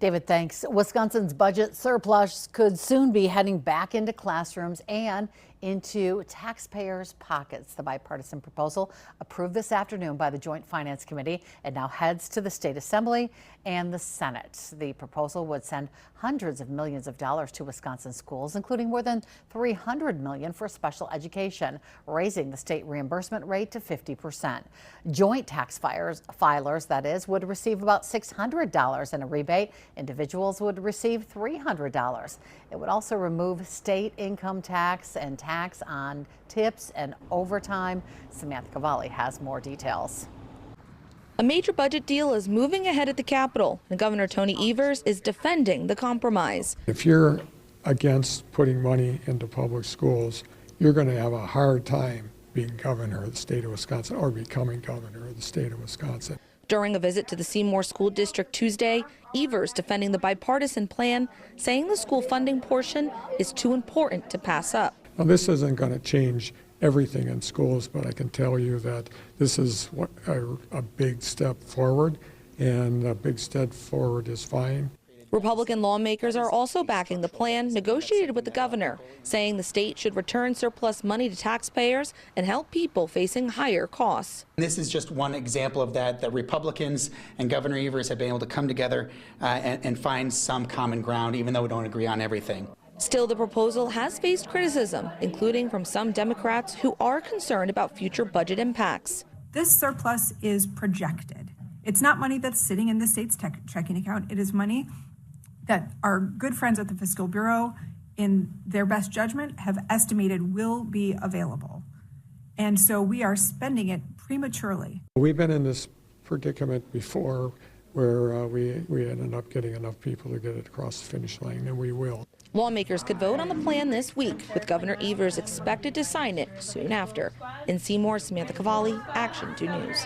David, thanks. Wisconsin's budget surplus could soon be heading back into classrooms and into taxpayers' pockets. The bipartisan proposal approved this afternoon by the Joint Finance Committee and now heads to the State Assembly and the Senate. The proposal would send hundreds of millions of dollars to Wisconsin schools, including more than $300 million for special education, raising the state reimbursement rate to 50%. Joint tax filers, that is, would receive about $600 in a rebate. Individuals would receive $300. It would also remove state income tax and tax on tips and overtime. Samantha Cavalli has more details. A major budget deal is moving ahead at the Capitol, and Governor Tony Evers is defending the compromise. If you're against putting money into public schools, you're going to have a hard time being governor of the state of Wisconsin or becoming governor of the state of Wisconsin. During a visit to the Seymour School District Tuesday, Evers defending the bipartisan plan, saying the school funding portion is too important to pass up. Now, this isn't going to change everything in schools, but I can tell you that this is a big step forward, and a big step forward is fine. Republican lawmakers are also backing the plan negotiated with the governor, saying the state should return surplus money to taxpayers and help people facing higher costs. This is just one example of that Republicans and Governor Evers have been able to come together and find some common ground, even though we don't agree on everything. Still, the proposal has faced criticism, including from some Democrats who are concerned about future budget impacts. This surplus is projected. It's not money that's sitting in the state's checking account. It is money that our good friends at the Fiscal Bureau, in their best judgment, have estimated will be available. And so we are spending it prematurely. We've been in this predicament before where we ended up getting enough people to get it across the finish line, and we will. Lawmakers could vote on the plan this week, with Governor Evers expected to sign it soon after. In Seymour, Samantha Cavalli, Action 2 News.